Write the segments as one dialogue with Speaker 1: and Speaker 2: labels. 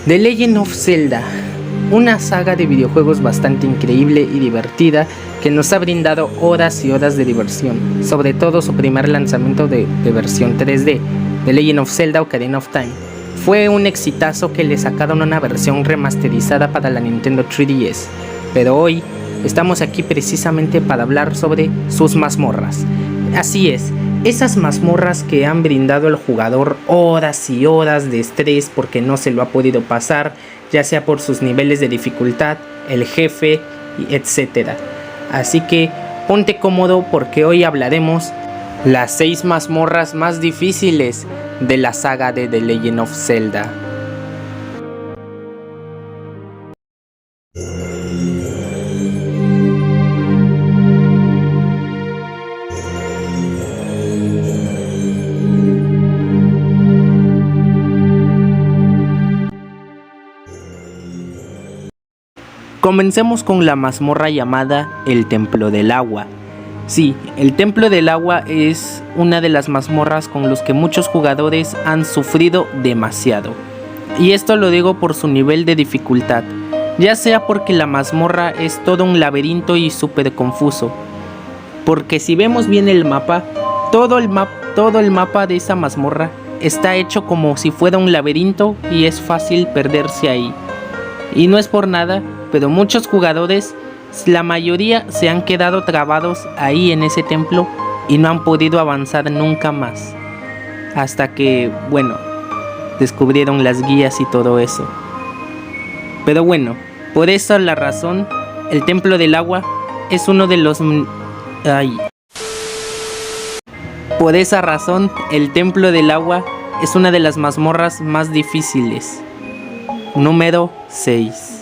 Speaker 1: The Legend of Zelda, una saga de videojuegos bastante increíble y divertida que nos ha brindado horas y horas de diversión, sobre todo su primer lanzamiento de versión 3D, The Legend of Zelda Ocarina of Time. Fue un exitazo que le sacaron una versión remasterizada para la Nintendo 3DS, pero hoy estamos aquí precisamente para hablar sobre sus mazmorras. Así es, esas mazmorras que han brindado al jugador horas y horas de estrés porque no se lo ha podido pasar, ya sea por sus niveles de dificultad, el jefe, etc. Así que ponte cómodo porque hoy hablaremos las 6 mazmorras más difíciles de la saga de The Legend of Zelda. Comencemos con la mazmorra llamada el Templo del Agua. Sí, el Templo del Agua es una de las mazmorras con los que muchos jugadores han sufrido demasiado. Y esto lo digo por su nivel de dificultad, ya sea porque la mazmorra es todo un laberinto y súper confuso. Porque si vemos bien el mapa, todo el mapa de esa mazmorra está hecho como si fuera un laberinto y es fácil perderse ahí. Y no es por nada, pero muchos jugadores, la mayoría se han quedado trabados ahí en ese templo y no han podido avanzar nunca más. Hasta que, bueno, descubrieron las guías y todo eso. Pero bueno, por esa la razón, el Templo del Agua es uno de los... Por esa razón, el Templo del Agua es una de las mazmorras más difíciles. Número 6.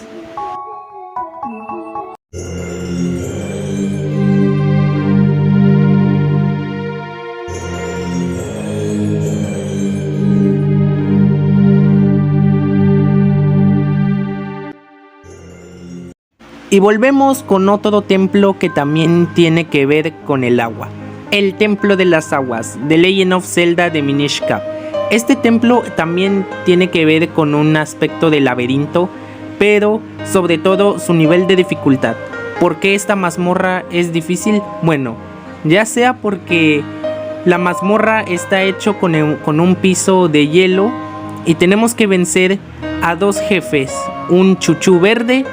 Speaker 1: Y volvemos con otro templo que también tiene que ver con el agua. El Templo de las Aguas, The Legend of Zelda de Minish Cap. Este templo también tiene que ver con un aspecto de laberinto, pero sobre todo su nivel de dificultad. ¿Por qué esta mazmorra es difícil? Bueno, ya sea porque la mazmorra está hecho con un piso de hielo y tenemos que vencer a 2 jefes, un chuchú verde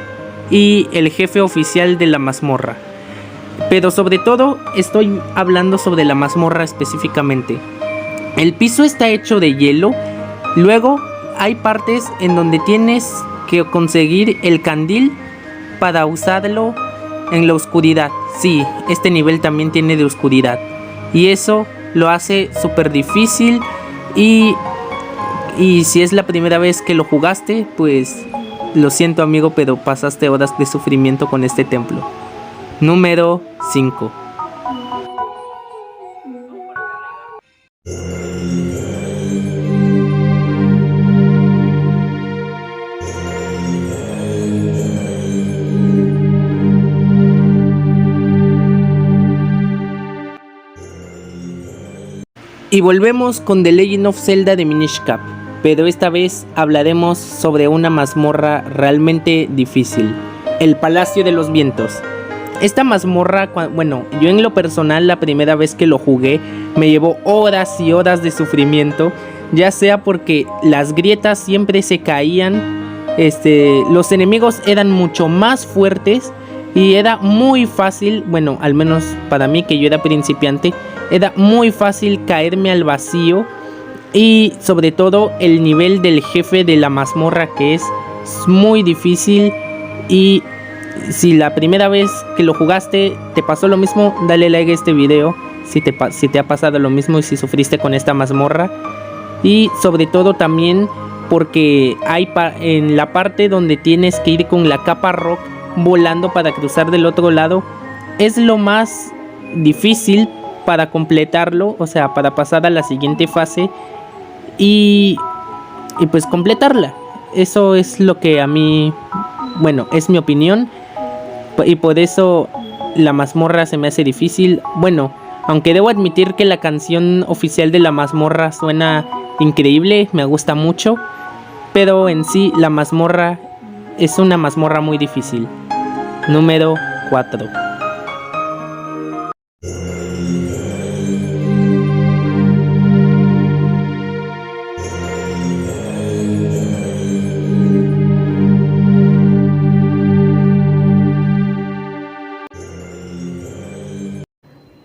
Speaker 1: y el jefe oficial de la mazmorra. Pero sobre todo estoy hablando sobre la mazmorra específicamente. El piso está hecho de hielo. Luego hay partes en donde tienes que conseguir el candil para usarlo en la oscuridad. Sí, este nivel también tiene de oscuridad. Y eso lo hace súper difícil. Y si es la primera vez que lo jugaste, pues lo siento amigo, pero pasaste horas de sufrimiento con este templo. Número 5. Y volvemos con The Legend of Zelda de Minish Cap, pero esta vez hablaremos sobre una mazmorra realmente difícil, el Palacio de los Vientos. Esta mazmorra, bueno, yo en lo personal la primera vez que lo jugué me llevó horas y horas de sufrimiento, ya sea porque las grietas siempre se caían, los enemigos eran mucho más fuertes y era muy fácil, bueno, al menos para mí que yo era principiante, era muy fácil caerme al vacío. Y sobre todo el nivel del jefe de la mazmorra, que es muy difícil. Y si la primera vez que lo jugaste te pasó lo mismo, dale like a este video si te ha pasado lo mismo y si sufriste con esta mazmorra. Y sobre todo también porque hay en la parte donde tienes que ir con la capa rock volando para cruzar del otro lado, es lo más difícil para completarlo, o sea, para pasar a la siguiente fase y pues completarla. Eso es lo que a mí, bueno, es mi opinión, y por eso la mazmorra se me hace difícil. Bueno, aunque debo admitir que la canción oficial de la mazmorra suena increíble, me gusta mucho, pero en sí la mazmorra es una mazmorra muy difícil. Número 4.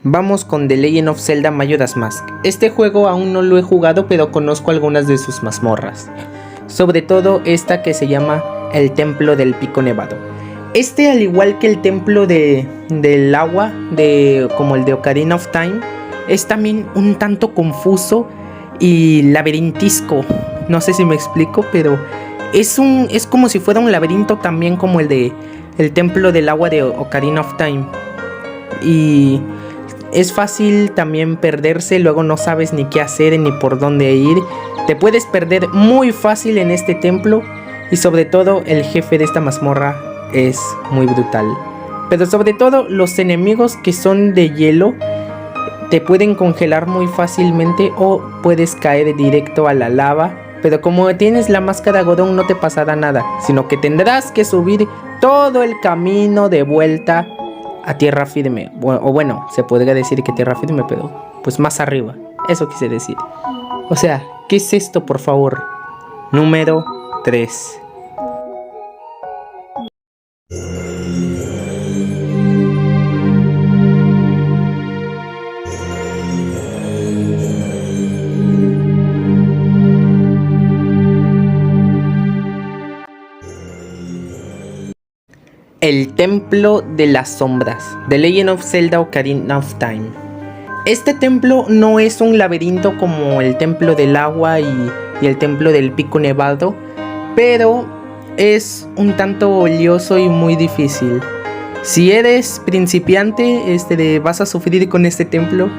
Speaker 1: Vamos con The Legend of Zelda Majora's Mask. Este juego aún no lo he jugado, pero conozco algunas de sus mazmorras. Sobre todo esta que se llama el Templo del Pico Nevado. Este, al igual que el Templo del Agua, como el de Ocarina of Time, es también un tanto confuso y laberintisco. No sé si me explico, pero es como si fuera un laberinto también como el Templo del Agua de Ocarina of Time. Y es fácil también perderse, luego no sabes ni qué hacer ni por dónde ir. Te puedes perder muy fácil en este templo y sobre todo el jefe de esta mazmorra es muy brutal. Pero sobre todo los enemigos que son de hielo te pueden congelar muy fácilmente o puedes caer directo a la lava. Pero como tienes la máscara Godón no te pasará nada, sino que tendrás que subir todo el camino de vuelta a tierra firme, o bueno, se podría decir que tierra firme, pero pues más arriba, eso quise decir. O sea, ¿qué es esto, por favor? Número 3. El Templo de las Sombras, The Legend of Zelda Ocarina of Time. Este templo no es un laberinto como el Templo del Agua y el Templo del Pico Nevado, pero es un tanto lioso y muy difícil. Si eres principiante, vas a sufrir con este templo,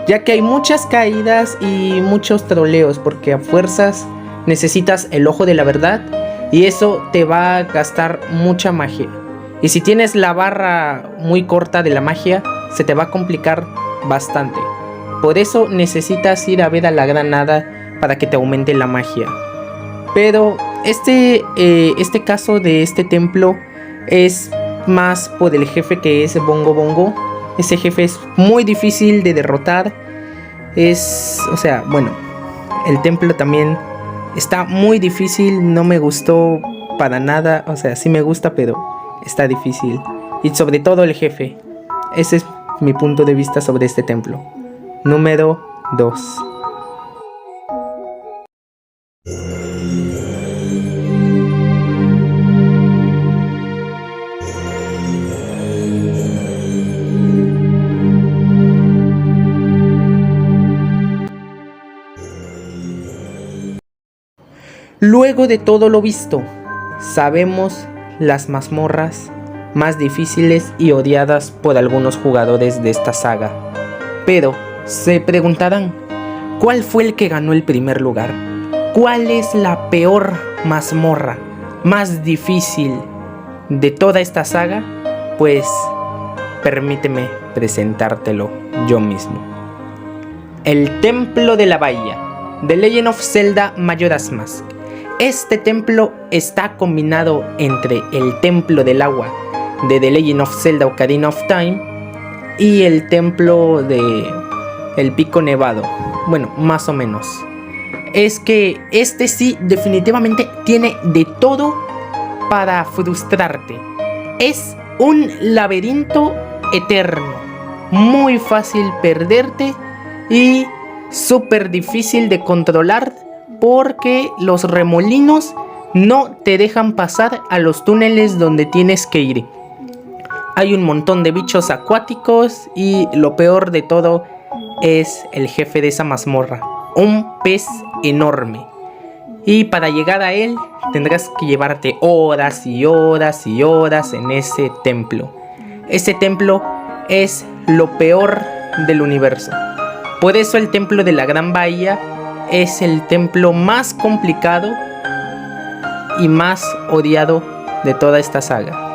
Speaker 1: ya que hay muchas caídas y muchos troleos, porque a fuerzas necesitas el ojo de la verdad y eso te va a gastar mucha magia. Y si tienes la barra muy corta de la magia, se te va a complicar bastante. Por eso necesitas ir a ver a la Gran Hada para que te aumente la magia. Pero este caso de este templo es más por el jefe que es Bongo Bongo. Ese jefe es muy difícil de derrotar. O sea, bueno, el templo también está muy difícil. No me gustó para nada. O sea, sí me gusta, pero está difícil. Y sobre todo el jefe. Ese es mi punto de vista sobre este templo. Número 2. Luego de todo lo visto, sabemos las mazmorras más difíciles y odiadas por algunos jugadores de esta saga. Pero se preguntarán, ¿cuál fue el que ganó el primer lugar? ¿Cuál es la peor mazmorra más difícil de toda esta saga? Pues permíteme presentártelo yo mismo. El Templo de la Bahía, The Legend of Zelda Majora's Mask. Este templo está combinado entre el Templo del Agua de The Legend of Zelda Ocarina of Time y el Templo de el Pico Nevado. Bueno, más o menos. Es que este sí definitivamente tiene de todo para frustrarte. Es un laberinto eterno, muy fácil perderte y súper difícil de controlar, porque los remolinos no te dejan pasar a los túneles donde tienes que ir. Hay un montón de bichos acuáticos y lo peor de todo es el jefe de esa mazmorra, un pez enorme. Y para llegar a él tendrás que llevarte horas y horas y horas en ese templo. Ese templo es lo peor del universo. Por eso el Templo de la Gran Bahía es el templo más complicado y más odiado de toda esta saga.